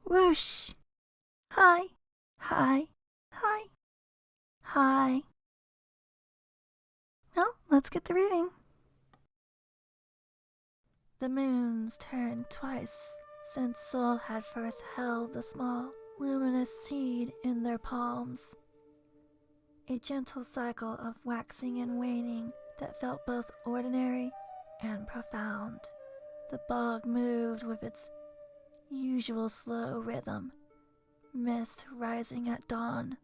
Whoosh! Hi, hi, hi, hi. Well, let's get to reading. The moons turned twice since Sol had first held the small, luminous seed in their palms. A gentle cycle of waxing and waning that felt both ordinary and profound. The bog moved with its usual slow rhythm, mist rising at dawn,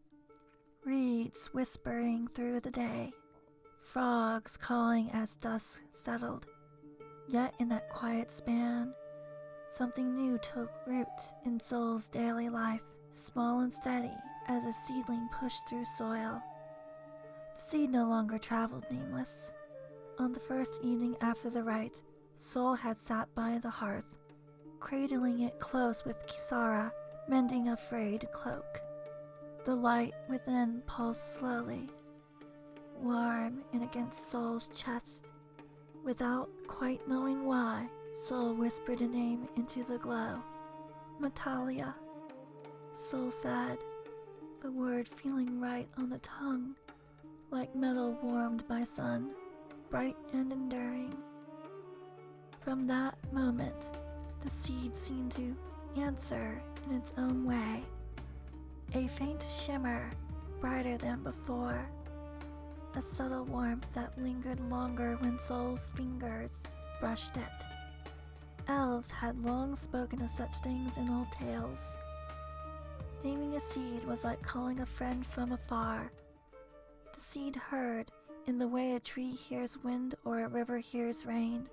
reeds whispering through the day, frogs calling as dusk settled. Yet in that quiet span, something new took root in Sol's daily life, small and steady as a seedling pushed through soil. The seed no longer traveled nameless. On the first evening after the rite, Sol had sat by the hearth, cradling it close with Kisara, mending a frayed cloak. The light within pulsed slowly, warm and against Sol's chest. Without quite knowing why, Sol whispered a name into the glow. Natalia. Sol said, the word feeling right on the tongue, like metal warmed by sun, bright and enduring. From that moment, the seed seemed to answer in its own way, a faint shimmer, brighter than before, a subtle warmth that lingered longer when Sol's fingers brushed it. Elves had long spoken of such things in old tales. Naming a seed was like calling a friend from afar. The seed heard in the way a tree hears wind or a river hears rain,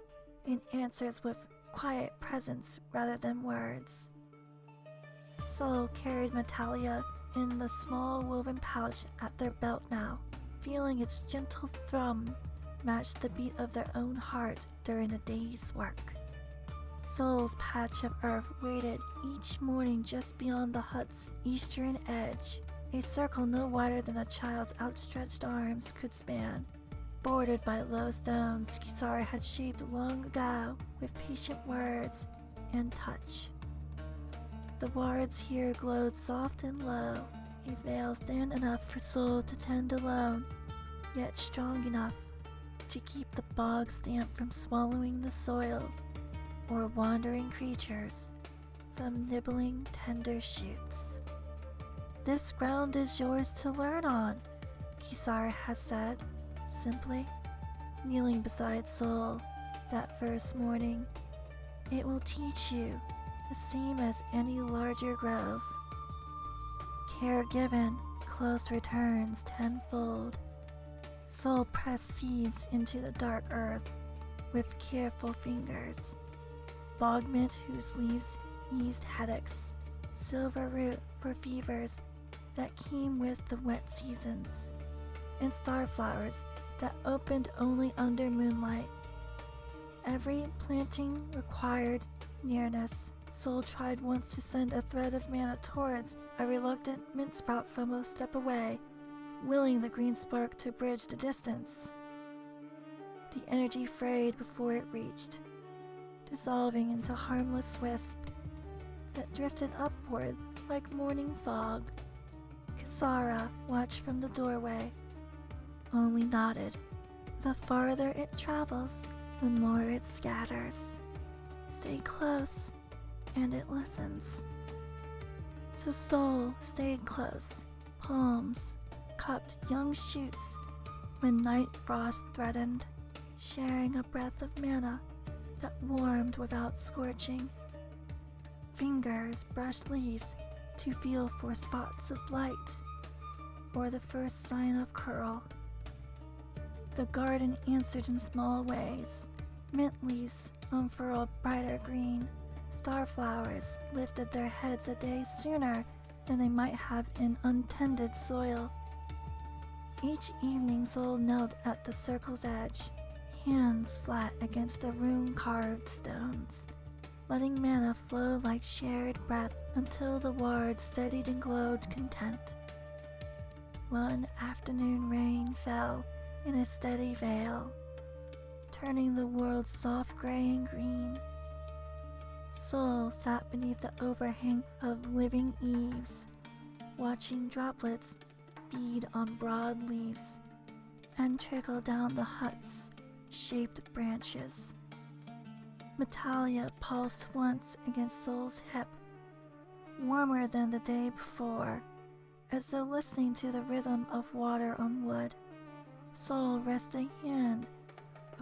and answers with quiet presence rather than words. Sol carried Natalia in the small woven pouch at their belt now, feeling its gentle thrum match the beat of their own heart during the day's work. Sol's patch of earth waited each morning just beyond the hut's eastern edge, a circle no wider than a child's outstretched arms could span, bordered by low stones Kisara had shaped long ago with patient words and touch. The wards here glowed soft and low, a veil thin enough for Sol to tend alone, yet strong enough to keep the bog's damp from swallowing the soil, or wandering creatures from nibbling tender shoots. This ground is yours to learn on, Kisara had said, simply, kneeling beside Sol that first morning. It will teach you the same as any larger grove. Care given, close returns tenfold. Sol pressed seeds into the dark earth with careful fingers. Bog mint whose leaves eased headaches, silver root for fevers that came with the wet seasons, and starflowers that opened only under moonlight. Every planting required nearness. Sol tried once to send a thread of mana towards a reluctant mint sprout from a step away, willing the green spark to bridge the distance. The energy frayed before it reached, dissolving into harmless wisp that drifted upward like morning fog. Kisara watched from the doorway, only nodded. The farther it travels, the more it scatters. Stay close, and it listens. So Sol stayed close, palms cupped young shoots when night frost threatened, sharing a breath of mana that warmed without scorching. Fingers brushed leaves to feel for spots of blight or the first sign of curl. The garden answered in small ways. Mint leaves unfurled brighter green. Starflowers lifted their heads a day sooner than they might have in untended soil. Each evening Sol knelt at the circle's edge, hands flat against the rune-carved stones, letting mana flow like shared breath until the ward steadied and glowed content. One afternoon rain fell in a steady veil, turning the world soft gray and green. Soul sat beneath the overhang of living eaves, watching droplets bead on broad leaves and trickle down the hut's shaped branches. Metalia pulsed once against Soul's hip, warmer than the day before, as though listening to the rhythm of water on wood. Soul rested a hand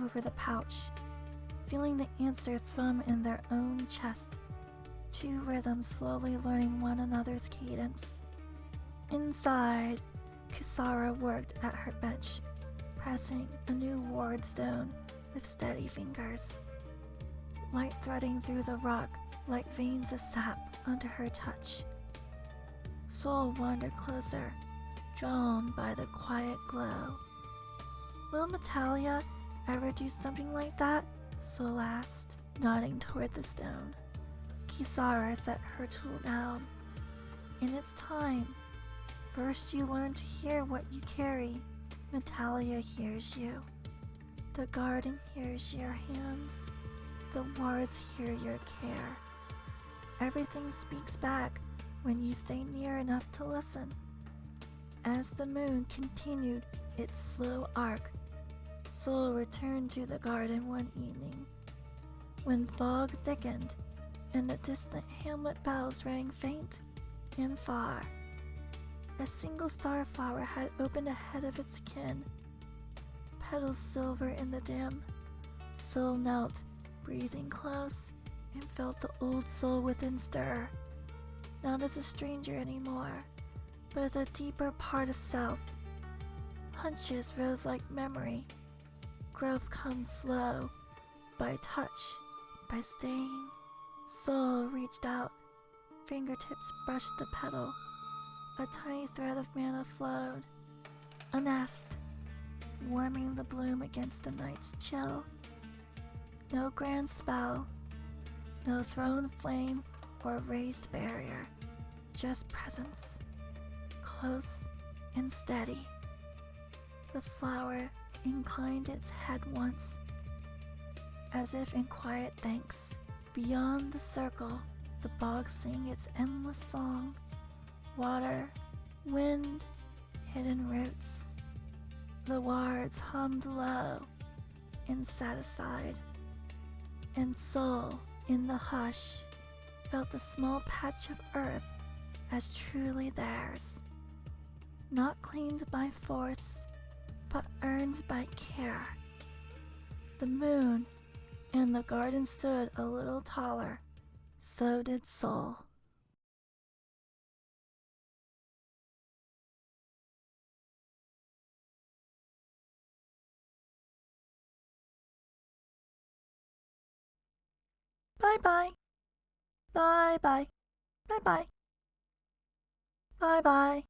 over the pouch, feeling the answer thrum in their own chest, two rhythms slowly learning one another's cadence. Inside, Kisara worked at her bench, pressing a new ward stone with steady fingers, light threading through the rock like veins of sap under her touch. Soul wandered closer, drawn by the quiet glow. Will Metalia ever do something like that? Soul asked, nodding toward the stone. Kisara set her tool down. In its time, first you learn to hear what you carry. Metalia hears you. The garden hears your hands. The wards hear your care. Everything speaks back when you stay near enough to listen. As the moon continued its slow arc, Soul returned to the garden one evening, when fog thickened and the distant hamlet bells rang faint and far. A single starflower had opened ahead of its kin, petals silver in the dim. Soul knelt, breathing close, and felt the old soul within stir, not as a stranger anymore, but as a deeper part of self. Hunches rose like memory. Growth comes slow, by touch, by staying. Soul reached out, fingertips brushed the petal. A tiny thread of mana flowed. A nest, warming the bloom against the night's chill. No grand spell, no thrown flame or raised barrier, just presence, close and steady. The flower inclined its head once, as if in quiet thanks. Beyond the circle, the bog sang its endless song. Water, wind, hidden roots. The wards hummed low and satisfied, and Soul, in the hush, felt the small patch of earth as truly theirs, not claimed by force, but earned by care. The moon and the garden stood a little taller, so did Soul. Bye-bye. Bye-bye. Bye-bye. Bye-bye.